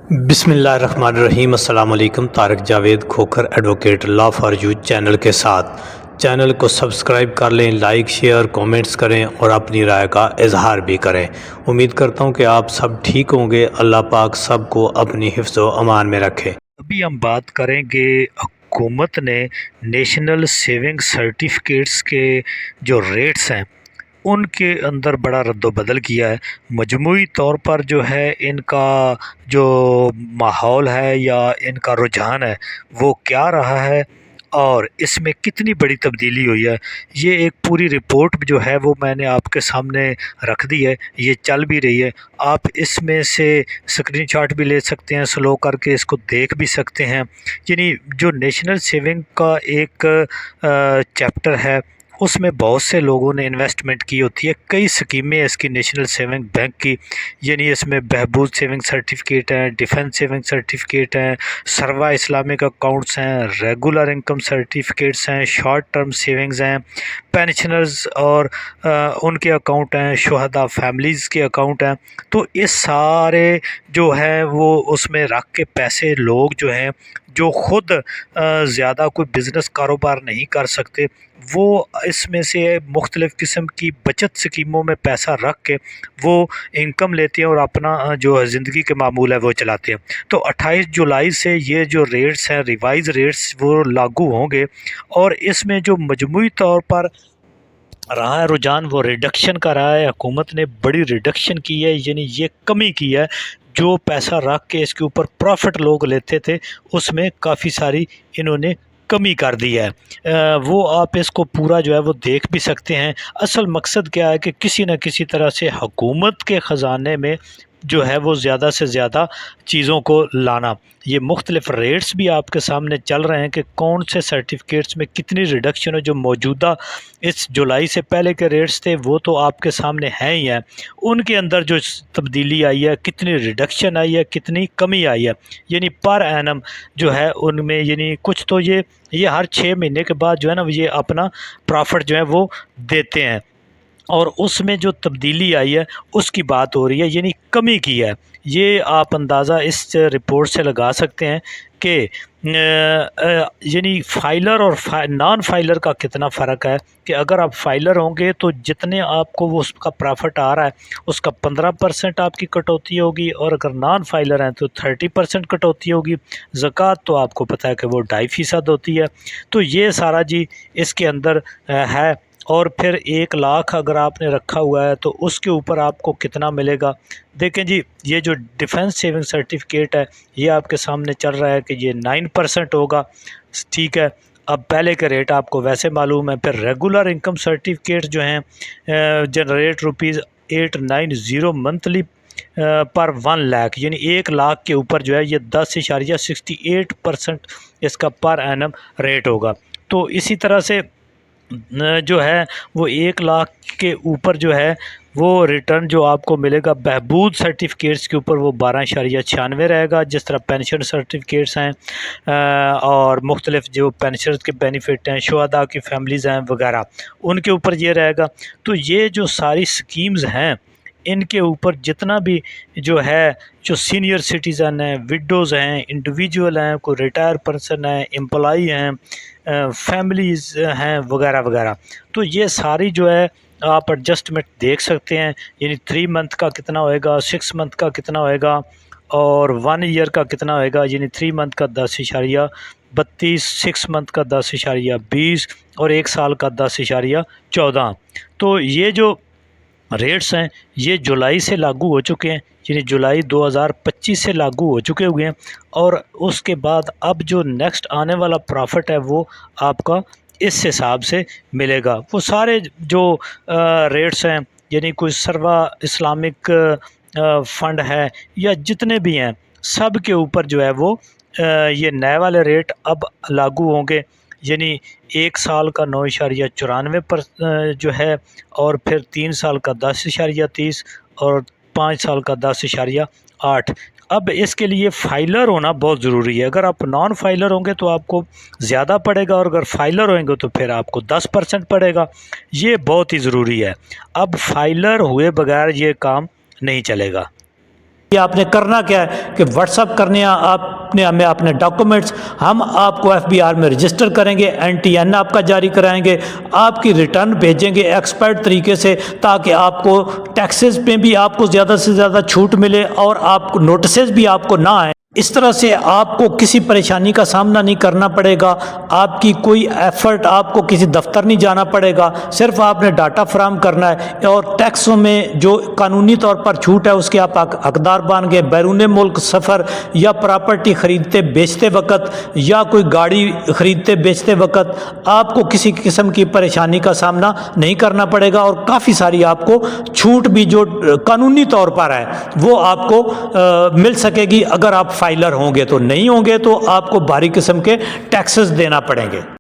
بسم اللہ الرحمن الرحیم۔ السلام علیکم۔ Tariq Javed Khokhar advocate law for you channel کے ساتھ چینل کو سبسکرائب کر لیں، لائک شیئر کومنٹس کریں اور اپنی رائے کا اظہار بھی کریں۔ امید کرتا ہوں کہ آپ سب ٹھیک ہوں گے۔ اللہ پاک سب کو اپنی حفظ و امان میں رکھے۔ ابھی ہم بات کریں گے حکومت نے نیشنل سیونگ سرٹیفکیٹس کے جو ریٹس ہیں ان کے اندر بڑا رد و بدل کیا ہے۔ مجموعی طور پر جو ہے ان کا جو ماحول ہے یا ان کا رجحان ہے وہ کیا رہا ہے اور اس میں کتنی بڑی تبدیلی ہوئی ہے، یہ ایک پوری رپورٹ جو ہے وہ میں نے آپ کے سامنے رکھ دی ہے۔ یہ چل بھی رہی ہے، آپ اس میں سے اسکرین شاٹ بھی لے سکتے ہیں، سلو کر کے اس کو دیکھ بھی سکتے ہیں۔ یعنی جو نیشنل سیونگ کا ایک چیپٹر ہے اس میں بہت سے لوگوں نے انویسٹمنٹ کی ہوتی ہے، کئی سکیمیں اس کی نیشنل سیونگ بینک کی، یعنی اس میں بہبود سیونگ سرٹیفکیٹ ہیں، ڈیفنس سیونگ سرٹیفکیٹ ہیں، سروا اسلامک اکاؤنٹس ہیں، ریگولر انکم سرٹیفکیٹس ہیں، شارٹ ٹرم سیونگز ہیں، پینشنرز اور ان کے اکاؤنٹ ہیں، شہداء فیملیز کے اکاؤنٹ ہیں۔ تو اس سارے جو ہیں وہ اس میں رکھ کے پیسے لوگ جو ہیں جو خود زیادہ کوئی بزنس کاروبار نہیں کر سکتے وہ اس میں سے مختلف قسم کی بچت سکیموں میں پیسہ رکھ کے وہ انکم لیتے ہیں اور اپنا جو زندگی کے معمول ہے وہ چلاتے ہیں۔ تو 28 جولائی سے یہ جو ریٹس ہیں ریوائز ریٹس وہ لاگو ہوں گے، اور اس میں جو مجموعی طور پر رہا ہے رجحان وہ ریڈکشن کا رہا ہے۔ حکومت نے بڑی ریڈکشن کی ہے، یعنی یہ کمی کی ہے۔ جو پیسہ رکھ کے اس کے اوپر پروفٹ لوگ لیتے تھے اس میں کافی ساری انہوں نے کمی کر دی ہے۔ وہ آپ اس کو پورا جو ہے وہ دیکھ بھی سکتے ہیں۔ اصل مقصد کیا ہے کہ کسی نہ کسی طرح سے حکومت کے خزانے میں جو ہے وہ زیادہ سے زیادہ چیزوں کو لانا۔ یہ مختلف ریٹس بھی آپ کے سامنے چل رہے ہیں کہ کون سے سرٹیفکیٹس میں کتنی ریڈکشن ہے۔ جو موجودہ اس جولائی سے پہلے کے ریٹس تھے وہ تو آپ کے سامنے ہیں ہی ہیں، ان کے اندر جو تبدیلی آئی ہے، کتنی ریڈکشن آئی ہے، کتنی کمی آئی ہے، یعنی پر اینم جو ہے ان میں، یعنی کچھ تو یہ ہر 6 مہینے کے بعد جو ہے نا یہ اپنا پرافٹ جو ہے وہ دیتے ہیں، اور اس میں جو تبدیلی آئی ہے اس کی بات ہو رہی ہے، یعنی کمی کی ہے۔ یہ آپ اندازہ اس رپورٹ سے لگا سکتے ہیں کہ یعنی فائلر اور نان فائلر کا کتنا فرق ہے، کہ اگر آپ فائلر ہوں گے تو جتنے آپ کو وہ اس کا پرافٹ آ رہا ہے اس کا 15% آپ کی کٹوتی ہوگی، اور اگر نان فائلر ہیں تو 30% کٹوتی ہوگی۔ زکوٰۃ تو آپ کو پتہ ہے کہ وہ 2.5% ہوتی ہے۔ تو یہ سارا جی اس کے اندر ہے، اور پھر 1 لاکھ اگر آپ نے رکھا ہوا ہے تو اس کے اوپر آپ کو کتنا ملے گا۔ دیکھیں جی، یہ جو ڈیفنس سیونگ سرٹیفکیٹ ہے یہ آپ کے سامنے چل رہا ہے کہ یہ 9% ہوگا، ٹھیک ہے۔ اب پہلے کے ریٹ آپ کو ویسے معلوم ہے۔ پھر ریگولر انکم سرٹیفکیٹ جو ہیں جنریٹ ₹890 منتھلی پر 1 لاکھ، یعنی 1 لاکھ کے اوپر جو ہے یہ 10.68% اس کا پر اینم ریٹ ہوگا۔ تو اسی طرح سے جو ہے وہ 1 لاکھ کے اوپر جو ہے وہ ریٹرن جو آپ کو ملے گا بہبود سرٹیفکیٹس کے اوپر وہ 12.96 رہے گا، جس طرح پینشن سرٹیفکیٹس ہیں اور مختلف جو پینشنرز کے بینیفٹ ہیں، شہداء کی فیملیز ہیں وغیرہ، ان کے اوپر یہ رہے گا۔ تو یہ جو ساری سکیمز ہیں ان کے اوپر جتنا بھی جو ہے، جو سینئر سٹیزن ہیں، وڈوز ہیں، انڈیویجول ہیں، کوئی ریٹائر پرسن ہیں، امپلائی ہیں، فیملیز ہیں وغیرہ وغیرہ، تو یہ ساری جو ہے آپ ایڈجسٹمنٹ دیکھ سکتے ہیں۔ یعنی 3 منتھ کا کتنا ہوئے گا، 6 منتھ کا کتنا ہوئے گا، اور 1 ایئر کا کتنا ہوئے گا۔ یعنی 3 منتھ کا 10.32، 6 منتھ کا 10.20 اور 1 سال کا 10.14۔ تو یہ جو ریٹس ہیں یہ جولائی سے لاگو ہو چکے ہیں، یعنی جولائی 2025 سے لاگو ہو چکے ہوئے ہیں، اور اس کے بعد اب جو نیکسٹ آنے والا پرافٹ ہے وہ آپ کا اس حساب سے ملے گا۔ وہ سارے جو ریٹس ہیں، یعنی کوئی سروا اسلامک فنڈ ہے یا جتنے بھی ہیں سب کے اوپر جو ہے وہ یہ نئے والے ریٹ اب لاگو ہوں گے۔ یعنی 1 سال کا 9.94 پر جو ہے، اور پھر 3 سال کا 10.30 اور 5 سال کا 10.8۔ اب اس کے لیے فائلر ہونا بہت ضروری ہے۔ اگر آپ نان فائلر ہوں گے تو آپ کو زیادہ پڑے گا، اور اگر فائلر ہوئیں گے تو پھر آپ کو 10% پڑے گا۔ یہ بہت ہی ضروری ہے، اب فائلر ہوئے بغیر یہ کام نہیں چلے گا۔ یہ آپ نے کرنا کیا ہے کہ واٹس اپ کرنے آپ نے ہمیں اپنے ڈاکومنٹس، ہم آپ کو FBR میں رجسٹر کریں گے، NTN آپ کا جاری کرائیں گے، آپ کی ریٹرن بھیجیں گے ایکسپرٹ طریقے سے، تاکہ آپ کو ٹیکسز پہ بھی آپ کو زیادہ سے زیادہ چھوٹ ملے اور آپ کو نوٹسز بھی آپ کو نہ آئیں۔ اس طرح سے آپ کو کسی پریشانی کا سامنا نہیں کرنا پڑے گا، آپ کی کوئی ایفرٹ، آپ کو کسی دفتر نہیں جانا پڑے گا، صرف آپ نے ڈاٹا فراہم کرنا ہے اور ٹیکسوں میں جو قانونی طور پر چھوٹ ہے اس کے آپ حقدار بن گئے۔ بیرون ملک سفر یا پراپرٹی خریدتے بیچتے وقت یا کوئی گاڑی خریدتے بیچتے وقت آپ کو کسی قسم کی پریشانی کا سامنا نہیں کرنا پڑے گا، اور کافی ساری آپ کو چھوٹ بھی جو قانونی طور پر ہے وہ آپ کو مل سکے گی۔ اگر آپ فائلر ہوں گے تو، نہیں ہوں گے تو آپ کو بھاری قسم کے ٹیکسز دینا پڑیں گے۔